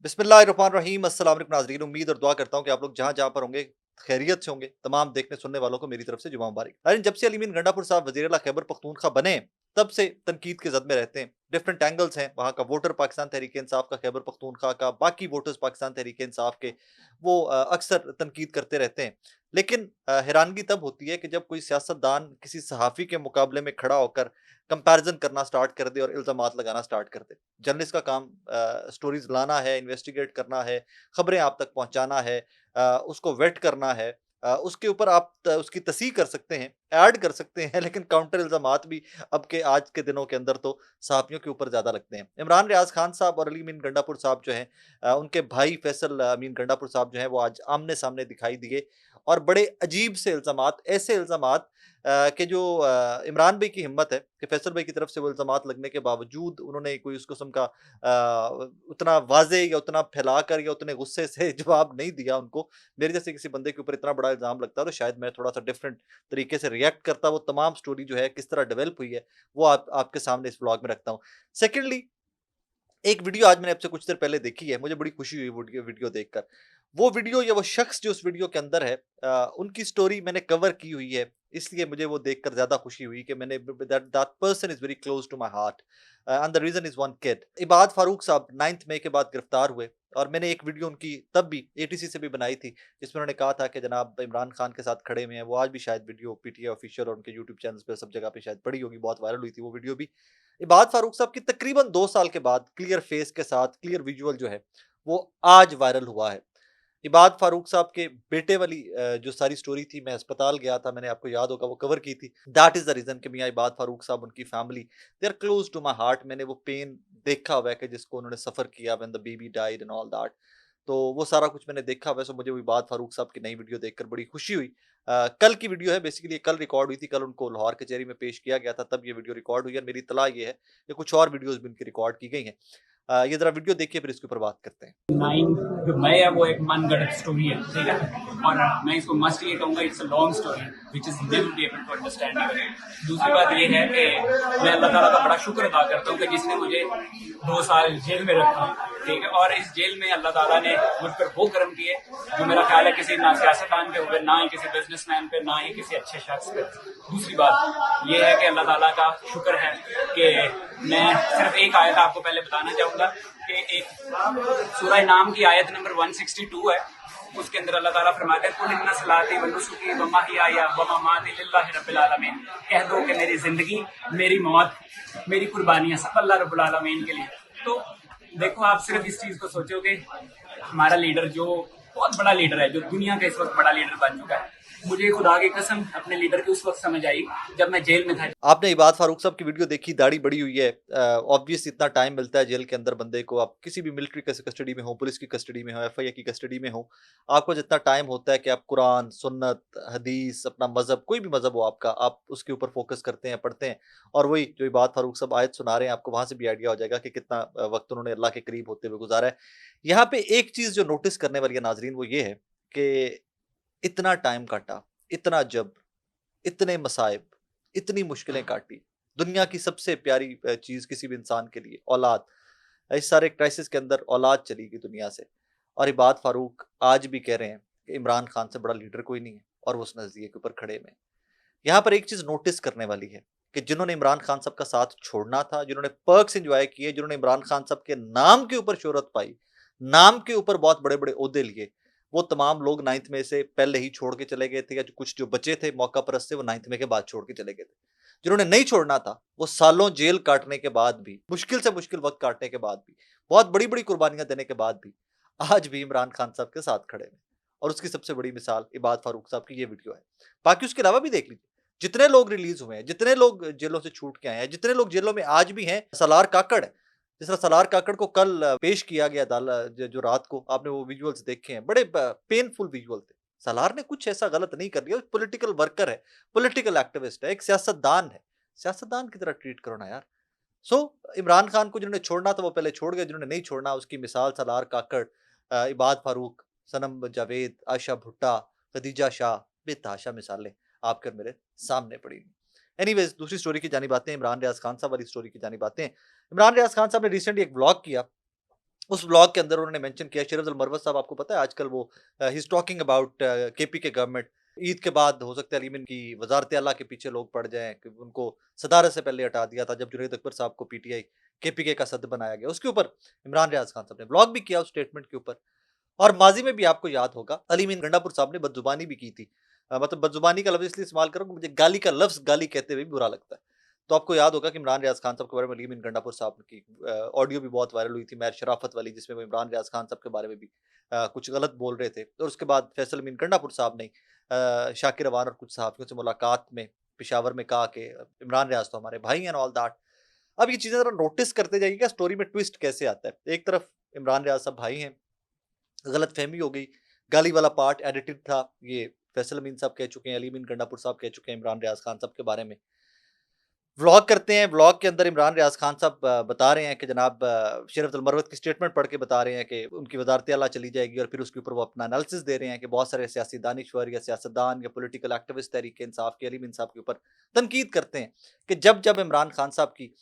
बिस्मिल्लाहिर्रहमानिर्रहीम अस्सलाम वालेकुम नाज़रीन। उम्मीद और दुआ करता हूँ कि आप लोग जहाँ-जहाँ पर होंगे खैरियत से होंगे। तमाम देखने सुनने वालों को मेरी तरफ से जुमा मुबारक। नाज़रीन, जब से अली मीन गंडापुर साहब वज़ीर-ए-आला खैबर पख्तूनख्वा बने, तब से तनकीद के ज़द में रहते हैं। डिफरेंट एंगल्स हैं, वहाँ का वोटर पाकिस्तान तहरीक-ए-इंसाफ का, खैबर पख्तूनख्वा का, बाकी वोटर्स पाकिस्तान तहरीक-ए-इंसाफ के, वो अक्सर तनकीद करते रहते हैं। लेकिन हैरानगी तब होती है कि जब कोई सियासतदान किसी सहाफ़ी के मुकाबले में खड़ा होकर कंपैरिज़न करना स्टार्ट कर दे और इल्ज़ामात लगाना स्टार्ट कर दे। जर्नलिस्ट का काम स्टोरीज़ लाना है, इन्वेस्टिगेट करना है, खबरें आप तक पहुँचाना है, उसको वेट करना है, उसके ऊपर आप उसकी तस्हीह कर सकते हैं, ऐड कर सकते हैं, लेकिन काउंटर इल्ज़ामात भी अब के आज के दिनों के अंदर तो सहाफ़ियों के ऊपर ज़्यादा लगते हैं। इमरान रियाज़ खान साहब और अली मीन गंडापुर साहब जो हैं, उनके भाई फैसल अमीन गंडापुर साहब जो हैं, वो आज आमने-सामने दिखाई दिए और बड़े अजीब से इल्ज़ामात, ऐसे इल्ज़ामात कि जो इमरान भाई की हिम्मत है कि फैसल भाई की तरफ से वो इल्ज़ामात लगने के बावजूद उन्होंने कोई उस किस्म का उतना वाज़े या उतना फैलाकर या उतने गुस्से से जवाब नहीं दिया उनको। मेरे जैसे किसी बंदे के ऊपर इतना बड़ा इल्ज़ाम लगता तो शायद मैं थोड़ा-सा डिफरेंट तरीके से रिएक्ट करता। वो तमाम स्टोरी जो है किस तरह डेवलप हुई है, वो आपके सामने इस व्लॉग में रखता हूँ। सेकेंडली, एक वीडियो आज मैंने आपसे कुछ देर पहले देखी है, मुझे बड़ी खुशी हुई वीडियो वीडियो देखकर। वो वीडियो या वो शख्स जो उस वीडियो के अंदर है, उनकी स्टोरी मैंने कवर की हुई है, इसलिए मुझे वो देखकर ज़्यादा खुशी हुई कि मैंने ब that that person is very close to my heart, and the reason is one kid. Ibad Farooq साहब 9th मई के बाद गिरफ्तार हुए और मैंने एक वीडियो उनकी तब भी एटीसी से भी बनाई थी, जिसमें उन्होंने कहा था कि जनाब इमरान खान के साथ खड़े हुए हैं। वो आज भी शायद वीडियो पीटीआई ऑफिशियल और उनके यूट्यूब चैनल्स पे सब जगह पे शायद पड़ी होगी, बहुत वायरल हुई थी वो वीडियो भी। इबाद फारूक साहब की तकरीबन 2 साल के बाद क्लियर फेस के साथ क्लियर विजुअल जो है, वो आज वायरल हुआ है। इबाद फारूक साहब के बेटे वाली जो सारी स्टोरी थी, मैं अस्पताल गया था, मैंने आपको याद होगा वो कवर की थी। दैट इज़ द रीज़न कि मियाँ इबाद फारूक साहब, उनकी family, they are close to my heart. मैंने वो पेन देखा हुआ है कि जिसको उन्होंने सफ़र किया when the baby died and all that. तो वो सारा कुछ मैंने देखा हुआ है, सो मुझे वो इबाद फारूक साहब की नई वीडियो देखकर बड़ी खुशी हुई। कल की वीडियो है, बेसिकली कल रिकॉर्ड हुई थी, कल उनको लाहौर कचहरी में पेश किया गया था, तब ये वीडियो रिकॉर्ड हुई है। मेरी इत्तला ये है कि कुछ और वीडियोज़ भी उनकी रिकॉर्ड की गई हैं। ये ज़रा वीडियो देखिए, फिर इसके ऊपर बात करते हैं। 9 जो मई है वो एक मनगढ़ंत स्टोरी है, ठीक है। और मैं इसको मस्ट ये कहूँगा, it's a long story which is never be able to understand. दूसरी बात ये है कि मैं अल्लाह ताला का बड़ा शुक्र अदा करता हूँ कि जिसने मुझे 2 साल जेल में रखा, ठीक है। और इस जेल में अल्लाह ताला ने मुझ पर वो कर्म किए जो मेरा ख्याल है किसी ना सियासतदान पे हुए, ना ही किसी बिजनेसमैन पे, ना ही किसी अच्छे शख्स पे। दूसरी बात ये है कि अल्लाह ताला का शुक्र है कि मैं सिर्फ एक आयत आपको पहले बताना चाहूँगा कि एक सूरह नाम की आयत नंबर 162 है। उसके अंदर अल्लाह ताला फरमाते हैं, कुल इन्ना सलाती व नुसुकी व महयाया व ममाती लिल्लाहि रब्बिल आलमीन। कह दो कि मेरी जिंदगी, मेरी मौत, मेरी कुर्बानियां सब अल्लाह रब्बुल आलमीन के लिए। तो देखो, आप सिर्फ इस चीज को सोचोगे, हमारा लीडर जो बहुत बड़ा लीडर है, जो दुनिया का इस वक्त बड़ा लीडर बन चुका है, मुझे खुदा की कसम अपने लीडर की उस वक्त समझ आई जब मैं जेल में था। आपने इबाद फारूक साहब की वीडियो देखी, दाढ़ी बड़ी हुई है। ऑब्वियस इतना टाइम मिलता है जेल के अंदर बंदे को, आप किसी भी मिलिट्री कस्टडी में हो, पुलिस की कस्टडी में हो, एफआईए की कस्टडी में हो, आपको जितना टाइम होता है कि आप कुरान, सुन्नत, हदीस, अपना मजहब, कोई भी मजहब हो आपका, आप उसके ऊपर फोकस करते हैं, पढ़ते हैं। और वही जो इबाद फारूक साहब आयत सुना रहे हैं, आपको वहां से भी आइडिया हो जाएगा कि कितना वक्त उन्होंने अल्लाह के करीब होते हुए गुजारा है। यहाँ पे एक चीज जो नोटिस करने वाली है नाजरीन, वो ये है कि इतना टाइम काटा, इतना जब, इतने मसाइब, इतनी मुश्किलें काटी। दुनिया की सबसे प्यारी चीज़ किसी भी इंसान के लिए औलाद। इस सारे क्राइसिस के अंदर औलाद चली गई दुनिया से। और इबाद फ़ारूक आज भी कह रहे हैं कि इमरान खान से बड़ा लीडर कोई नहीं है और वो उस नज़रिए के ऊपर खड़े में। यहाँ पर एक चीज़ नोटिस करने वाली है कि जिन्होंने इमरान खान साहब का साथ छोड़ना था, जिन्होंने पर्क्स एन्जॉय किए, जिन्होंने इमरान खान साहब के नाम के ऊपर शोहरत पाई, नाम के ऊपर बहुत बड़े-बड़े ओहदे लिए, वो तमाम लोग 9th में से पहले ही छोड़ के चले गए थे, या जो कुछ जो बचे थे मौका परस्त से, वो 9th में के बाद छोड़ के चले गए थे। जिन्होंने नहीं छोड़ना था, वो सालों जेल काटने के बाद भी, मुश्किल से मुश्किल वक़्त काटने के बाद भी, बहुत बड़ी-बड़ी कुर्बानियाँ देने के बाद भी, आज भी इमरान खान साहब के साथ खड़े हैं। और उसकी सबसे बड़ी मिसाल इबाद फ़ारूक साहब की ये वीडियो है। बाकी उसके अलावा भी देख लीजिए, जितने लोग रिलीज़ हुए हैं, जितने लोग जेलों से छूट के आए हैं, जितने लोग जेलों में आज भी हैं, सलार काकड़, जिस तरह सलार काकड़ को कल पेश किया गया जो रात को आपने वो विजुअल्स देखे हैं, बड़े पेनफुल विजुअल थे। सलार ने कुछ ऐसा गलत नहीं कर दिया, पॉलिटिकल वर्कर है, पॉलिटिकल एक्टिविस्ट है, एक सियासतदान है। सियासतदान की तरह ट्रीट करो ना यार। सो इमरान खान को जिन्होंने छोड़ना था वो पहले छोड़ गए, जिन्होंने नहीं छोड़ना उसकी मिसाल सलार काकड़, इबाद फारूक, सनम जावेद, आयशा भुट्टा, खदीजा शाह, बेतहाशा मिसालें आपके और मेरे सामने पड़ी हुई। एनीवेज, दूसरी स्टोरी की जानिब आते हैं, इमरान रियाज खान साहब वाली स्टोरी की जानिब आते हैं। इमरान रियाज खान साहब ने रिसेंटली एक व्लॉग किया उस व्लॉग के अंदर उन्होंने मेंशन किया, शेर अफजल मरवत साहब आपको पता है आजकल वो he is talking about KP के गवर्नमेंट। ईद के बाद हो सकता है अलीमिन की वजारत आला के पीछे लोग पड़ जाएं कि उनको सदारत से पहले हटा दिया था जब जुनैद अकबर साहब को पीटीआई केपीके का सदर बनाया गया। उसके ऊपर इमरान रियाज खान साहब ने ब्लॉग भी किया उस स्टेटमेंट के ऊपर। और माजी में भी आपको याद होगा अलीमीन गंडापुर साहब ने बदजुबानी भी की थी। मतलब बदजुबानी का लफ्ज़ इसलिए इस्तेमाल करूँ कि मुझे गाली का लफ्ज़ गाली कहते हुए भी बुरा लगता है। तो आपको याद होगा कि इमरान रियाज खान साहब के बारे में अलीमीन गंडापुर साहब की ऑडियो भी बहुत वायरल हुई थी महर शराफत वाली, जिसमें वो इमरान रियाज खान साहब के बारे में भी कुछ गलत बोल रहे थे। और उसके बाद फैसल अमीन गंडापुर साहब ने शाकिर अवान और कुछ सहाफ़ियों से मुलाकात में पेशावर में कहा कि इमरान रियाज तो हमारे भाई हैं एंड ऑल दैट। अब ये चीज़ें ज़रा नोटिस करते जाइएगा स्टोरी में ट्विस्ट कैसे आता है। एक तरफ इमरान रियाज साहब भाई हैं, गलतफ़हमी हो गई, गाली वाला पार्ट एडिटेड था, ये फैसल अमीन साहब कह चुके हैं, अली अमीन गंडापुर साहब कह चुके हैं इमरान रियाज खान साहब के बारे में। व्लॉग करते हैं, व्लॉग के अंदर इमरान रियाज खान साहब बता रहे हैं कि जनाब शेर अब्दुल मरवत की स्टेटमेंट पढ़ के बता रहे हैं कि उनकी वज़ारत आला चली जाएगी, और फिर उसके ऊपर वो अपना एनालिसिस दे रहे हैं कि बहुत सारे सियासी दानिश्वर या सियासतदान या पॉलिटिकल एक्टिविस्ट तहरीक इंसाफ के अली अमीन साहब के ऊपर तनकीद करते हैं कि जब जब इमरान खान साहब की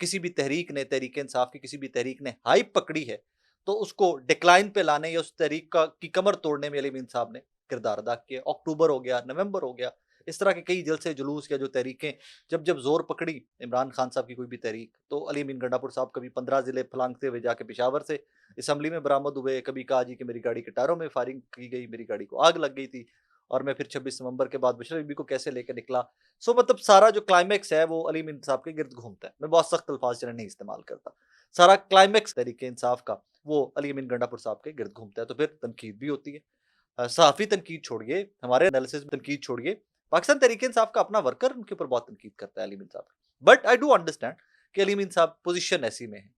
किसी भी तहरीक ने, तहरीक इंसाफ की किसी भी तहरीक ने हाइप पकड़ी है, तो उसको डिक्लाइन पे लाने या उस तहरीक की कमर तोड़ने में अली अमीन साहब ने किरदार अदा किया। अक्टूबर हो गया, नवंबर हो गया, इस तरह के कई जलसे जुलूस या जो तहरीकें जब जब जोर पकड़ी इमरान खान साहब की कोई भी तहरीक, तो अली अमीन गंडापुर साहब कभी 15 जिले फलांगते हुए जाके पेशावर से असम्बली में बरामद हुए, कभी कहा जी कि मेरी गाड़ी के टायरों में फायरिंग की गई, मेरी गाड़ी को आग लग गई थी, और मैं फिर 26 नवंबर के बाद बशर बीबी को कैसे लेकर निकला। सो मतलब सारा जो क्लाइमैक्स है वो अली अमीन साहब के गिर्द घूमता है। मैं बहुत सख्त अल्फाज चरण नहीं इस्तेमाल करता, सारा क्लाइमैक्स तहरीक इंसाफ का वो अली अमीन गंडापुर साहब के गिर्द घूमता है। तो फिर तनकीद भी होती है, सहाफ़ी तनकीद छोड़िए, हमारे एनालिसिस में तनकीद छोड़िए, पाकिस्तान तहरीक-ए-इंसाफ का अपना वर्कर उनके ऊपर बहुत तनकीद करता है अली मीर साहब। बट आई डू अंडरस्टैंड कि अली मीर साहब पोज़ीशन ऐसी में है।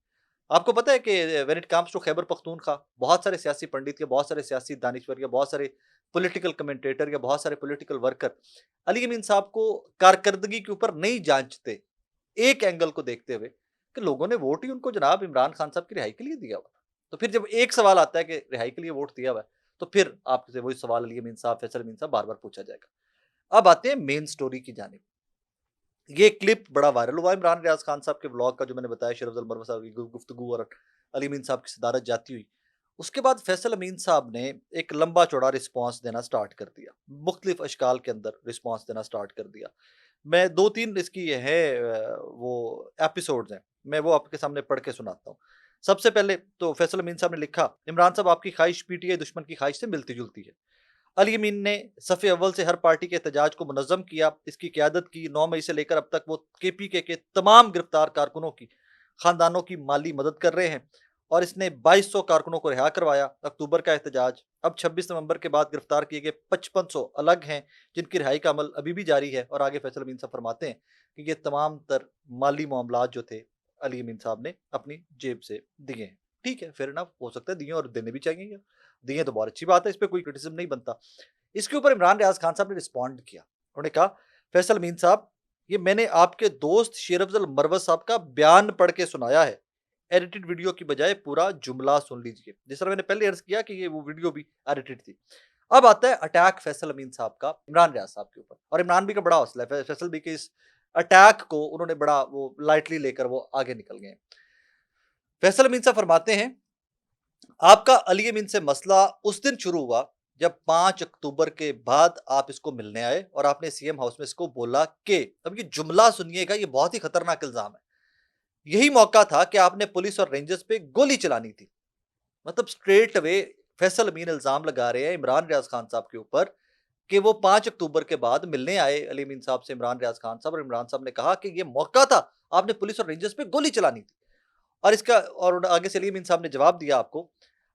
आपको पता है कि when it comes to Khyber Pakhtunkhwa, बहुत सारे सियासी पंडित या बहुत सारे सियासी दानिश्वर या बहुत सारे पॉलिटिकल कमेंटेटर या बहुत सारे पॉलिटिकल वर्कर अली अमीन साहब को कारकर्दगी के ऊपर नहीं जाँचते, एक एंगल को देखते हुए कि लोगों ने वोट ही उनको जनाब इमरान खान साहब की रिहाई के लिए दिया हुआ था। तो फिर जब एक सवाल आता है कि रिहाई के लिए वोट दिया हुआ है, तो फिर आपसे वही सवाल अली अमीन साहब, फैसल अमीन साहब बार-बार पूछा जाएगा। अब आते हैं मेन स्टोरी की जानिब। ये क्लिप बड़ा वायरल हुआ इमरान रियाज खान साहब के व्लॉग का, जो मैंने बताया शेर अफजल मरवत साहब की गुफ्तगू और अली अमीन साहब की सदारत जाती हुई। उसके बाद फैसल अमीन साहब ने एक लंबा चौड़ा रिस्पॉन्स देना स्टार्ट कर दिया, मुख्तलिफ अशकाल के अंदर रिस्पॉन्स देना स्टार्ट कर दिया। मैं 2-3 इसकी है वो एपिसोड्स हैं, मैं वो आपके सामने पढ़ के सुनाता हूँ। सबसे पहले तो फैसल अमीन साहब ने लिखा, इमरान साहब आपकी ख्वाहिश पीटीआई दुश्मन की ख्वाहिश से मिलती-जुलती है। अली अमीन ने सफ़े अव्वल से हर पार्टी के एहतजाज को मुनज़्ज़म किया, इसकी क़यादत की। 9 मई से लेकर अब तक वो केपीके के तमाम गिरफ्तार कारकुनों की ख़ानदानों की माली मदद कर रहे हैं, और इसने 2200 कारकुनों को रिहा करवाया। अक्टूबर का एहतजाज, अब 26 नवंबर के बाद गिरफ्तार किए गए 5500 अलग हैं, जिनकी रिहाई का अमल अभी भी जारी है। और आगे फैसल अमीन साहब फरमाते हैं कि ये तमाम तर माली मामलात जो थे अली अमीन साहब ने अपनी जेब से दिए हैं। ठीक है, फेयर इनफ, हो सकता है दिए और देने भी चाहिए, दिए तो बहुत अच्छी बात है, इस पे कोई क्रिटिसिज्म नहीं बनता। इसके ऊपर इमरान रियाज खान साहब ने रिस्पॉन्ड किया, उन्होंने कहा, फैसल अमीन साहब, ये मैंने आपके दोस्त शेर अफजल मरवत साहब का बयान पढ़ के सुनाया है, एडिटेड वीडियो की बजाय पूरा जुमला सुन लीजिए। जिस तरह मैंने पहले अर्ज किया कि ये वो वीडियो भी एडिटेड थी। अब आता है अटैक फैसल अमीन साहब का इमरान रियाज साहब के ऊपर, और इमरान भी का बड़ा हौसला है, फैसल भी के इस अटैक को उन्होंने बड़ा वो लाइटली लेकर वो आगे निकल गए। फैसल अमीन साहब फरमाते हैं, आपका अली अमीन से मसला उस दिन शुरू हुआ जब 5 अक्टूबर के बाद आप इसको मिलने आए और आपने सीएम हाउस में इसको बोला कि, अब ये जुमला सुनिएगा, ये बहुत ही खतरनाक इल्जाम है, यही मौका था कि आपने पुलिस और रेंजर्स पे गोली चलानी थी। मतलब स्ट्रेट अवे फैसल अमीन इल्जाम लगा रहे हैं इमरान रियाज खान साहब के ऊपर कि वो 5 अक्टूबर के बाद मिलने आए अली अमीन साहब से इमरान रियाज खान साहब, और इमरान साहब ने कहा कि ये मौका था, आपने पुलिस और रेंजर्स पे गोली चलानी थी। और इसका और आगे से अली अमीन साहब ने जवाब दिया आपको,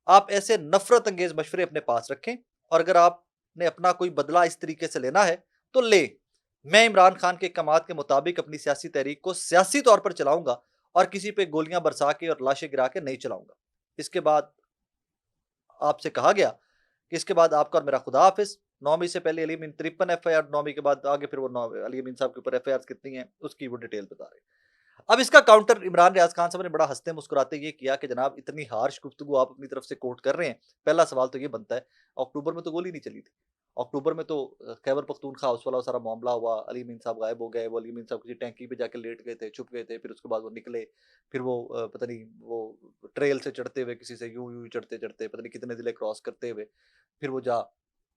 आप ऐसे नफरत अंगेज मशवरे अपने पास रखें, और अगर आपने अपना कोई बदला इस तरीके से लेना है तो ले। मैं इमरान खान के अहकामात के मुताबिक अपनी सियासी तहरीक को सियासी तौर पर चलाऊंगा, और किसी पे गोलियां बरसा के और लाशें गिरा के नहीं चलाऊंगा। इसके बाद आपसे कहा गया कि इसके बाद आपका और मेरा खुदा हाफिज। 9 मई से पहले अली अमीन 53 एफआईआर, 9 मई के बाद आगे फिर वो अली अमीन साहब के ऊपर एफआईआर कितनी है उसकी वो डिटेल बता रहे हैं। अब इसका काउंटर इमरान रियाज खान साहब ने बड़ा हंसते मुस्कुराते ये किया कि जनाब इतनी हार्श गुफ्तगू आप अपनी तरफ से कोट कर रहे हैं, पहला सवाल तो ये बनता है, अक्टूबर में तो गोली नहीं चली थी, अक्टूबर में तो खैबर पख्तूनख्वा हाउस वाला सारा मामला हुआ, अली अमीन साहब गायब हो गए, वो अली अमीन साहब किसी टैंकी पे जाके लेट गए थे, छुप गए थे, फिर उसके बाद वो निकले, फिर वो पता नहीं वो ट्रेल से चढ़ते हुए किसी से यूं चढ़ते-चढ़ते पता नहीं कितने ज़िले क्रॉस करते हुए, फिर वो जा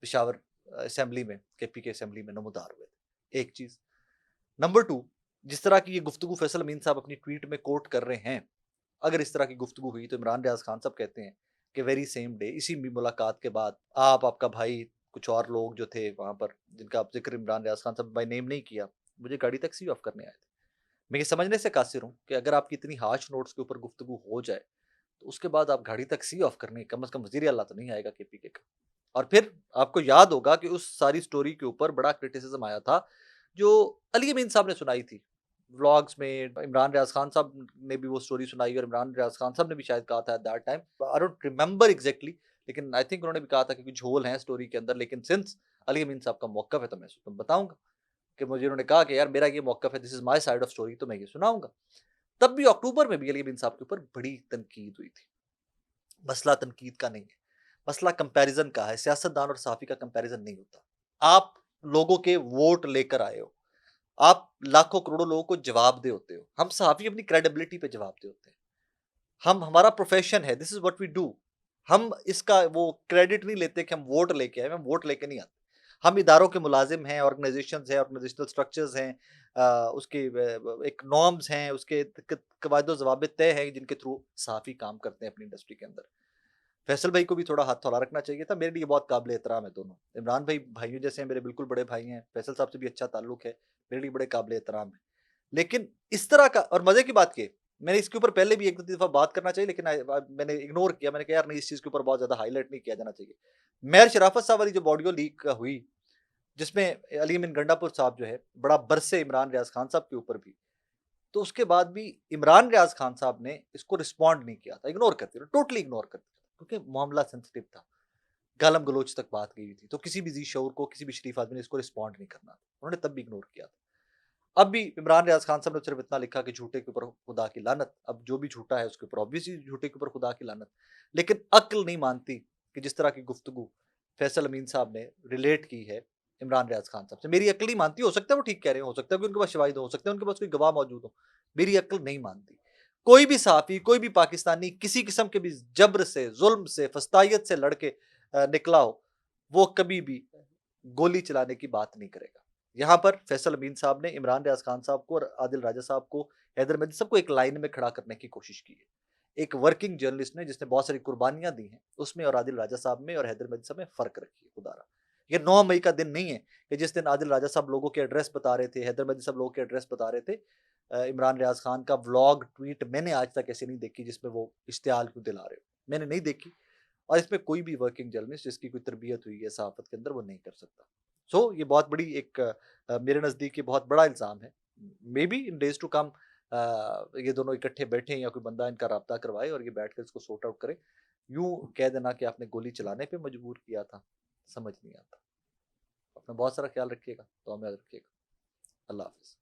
पेशावर असेंबली में, केपी के असेंबली में नमूदार हुए थे। एक चीज़। नंबर 2, जिस तरह की ये गुफ्तगू फैसल अमीन साहब अपनी ट्वीट में कोट कर रहे हैं, अगर इस तरह की गुफ्तगू हुई तो इमरान रियाज़ खान साहब कहते हैं कि वेरी सेम डे, इसी मुलाकात के बाद आप, आपका भाई, कुछ और लोग जो थे वहाँ पर, जिनका आप ज़िक्र इमरान रियाज़ खान साहब बाय नेम नहीं किया, मुझे गाड़ी टैक्सी ऑफ करने आए थे। मैं ये समझने से कासिर हूँ कि अगर आपकी इतनी हार्श नोट्स के ऊपर गुफ्तगू हो जाए, तो उसके बाद आप गाड़ी तक ऑफ करने कम से कम वज़ीर आला तो नहीं आएगा केपीके का। और फिर आपको याद होगा कि उस सारी स्टोरी के ऊपर बड़ा क्रिटिसिज़्म आया था, जो अली अमीन साहब ने सुनाई थी। व्लॉग्स में इमरान रियाज़ खान साहब ने भी वो स्टोरी सुनाई और इमरान रियाज़ खान साहब ने भी शायद कहा था at that time, I don't remember exactly, लेकिन आई थिंक उन्होंने भी कहा था कि कुछ झोल हैं स्टोरी के अंदर, लेकिन सिंस अली अमीन साहब का मौक़िफ़ है तो मैं बताऊँगा कि मुझे उन्होंने कहा कि यार मेरा ये मौक़िफ़ है, this is my side of story, तो मैं ये सुनाऊँगा। तब भी अक्टूबर में भी अली अमीन साहब के ऊपर बड़ी तनकीद हुई थी। मसला तनकीद का नहीं है, मसला कंपैरिज़न का है, सियासतदान और सहाफ़ी का कंपैरिज़न नहीं होता। आप लोगों के वोट लेकर आए हो, आप लाखों करोड़ों लोगों को जवाबदेह होते हो। हम सहाफ़ी अपनी क्रेडिबिलिटी पे जवाबदेह होते हैं। हम हमारा प्रोफ़ेशन है, this is what we do. हम इसका वो क्रेडिट नहीं लेते कि हम वोट लेके आए, हम वोट लेके नहीं आते। हम इदारों के मुलाज़िम हैं, ऑर्गनाइज़ेशंस हैं, ऑर्गनाइज़ेशनल स्ट्रक्चर्स हैं, उसके एक नॉर्म्स हैं, उसके क कवायद-ओ-ज़वाबित तय हैं जिनके थ्रू सहाफ़ी काम करते हैं अपनी इंडस्ट्री के अंदर। फैसल भाई को भी थोड़ा हाथ थोड़ा रखना चाहिए था, मेरे लिए बहुत काबिल एहतराम है दोनों। इमरान भाई भाइयों जैसे हैं, मेरे बिल्कुल बड़े भाई हैं, फैसल साहब से भी अच्छा ताल्लुक है, मेरे लिए बड़े काबिल एहतराम हैं। लेकिन इस तरह का, और मज़े की बात ये, मैंने इसके ऊपर पहले भी 1-2 दफ़ा बात करना चाहिए, लेकिन मैंने इग्नोर किया, मैंने कहा यार नहीं, इस चीज़ के ऊपर बहुत ज़्यादा हाइलाइट नहीं किया जाना चाहिए। मेहर शराफत साहब वाली जो ऑडियो लीक हुई, जिसमें अली अमीन गंडापुर साहब जो है, बड़ा बरसे इमरान रियाज़ खान साहब के ऊपर भी, तो उसके बाद भी इमरान रियाज़ खान साहब ने इसको रिस्पॉन्ड नहीं किया था, इग्नोर करते रहे, टोटली इग्नोर करते थे, क्योंकि मामला सेंसिटिव था। गालम-गलोच तक बात गई हुई थी, तो किसी भी ज़ी शऊर को, किसी भी शरीफ आदमी ने इसको रिस्पॉन्ड नहीं करना था। उन्होंने तब भी इग्नोर किया था। अब भी इमरान रियाज़ खान साहब ने सिर्फ इतना लिखा कि झूठे के ऊपर खुदा की लानत। अब जो भी झूठा है उसके ऊपर ऑब्वियसली झूठे के ऊपर खुदा की लानत। लेकिन अक्ल नहीं मानती कि जिस तरह की गुफ्तगू फैसल अमीन साहब ने रिलेट की है इमरान रियाज़ खान साहब से, मेरी अक्ल नहीं मानती। हो सकता है वो ठीक कह रहे हो सकता है कि उनके पास शवाहिद हो सकता है उनके पास कोई गवाह मौजूद हो, मेरी अक्ल नहीं मानती। कोई भी सहाफ़ी, कोई भी पाकिस्तानी किसी किस्म के भी जब्र से, ज़ुल्म से, फस्तायत से लड़ के निकला हो, वो कभी भी गोली चलाने की बात नहीं करेगा। यहाँ पर फैसल अमीन साहब ने इमरान रियाज़ खान साहब को और आदिल राजा साहब को, हैदर मेहदी साहब को एक लाइन में खड़ा करने की कोशिश की है। एक वर्किंग जर्नलिस्ट ने जिसने बहुत सारी कुर्बानियाँ दी हैं, उसमें और आदिल राजा साहब में और हैदर मेहदी साहब में फ़र्क रखिए खुदारा। ये 9 मई का दिन नहीं है कि जिस दिन आदिल राजा साहब लोगों के एड्रेस बता रहे थे, हैदर मेहदी साहब लोगों के एड्रेस बता रहे थे। इमरान रियाज़ खान का व्लॉग ट्वीट मैंने आज तक ऐसी नहीं देखी जिसमें वो इश्तिहाल क्यों दिला रहे हो। मैंने नहीं देखी, और इसमें कोई भी वर्किंग जर्नलिस्ट जिसकी कोई तरबियत हुई है सहाफ़त के अंदर, वो नहीं कर सकता। सो ये बहुत बड़ी एक मेरे नज़दीक ये बहुत बड़ा इल्ज़ाम है। Maybe in days to come ये दोनों इकट्ठे बैठें या कोई बंदा इनका राब्ता करवाए और ये बैठकर इसको सॉर्ट आउट करें। यूँ कह देना कि आपने गोली चलाने पे मजबूर किया था, समझ नहीं आता। अपना बहुत सारा ख्याल रखिएगा, दुआ में याद रखिएगा। अल्लाह हाफ़िज़।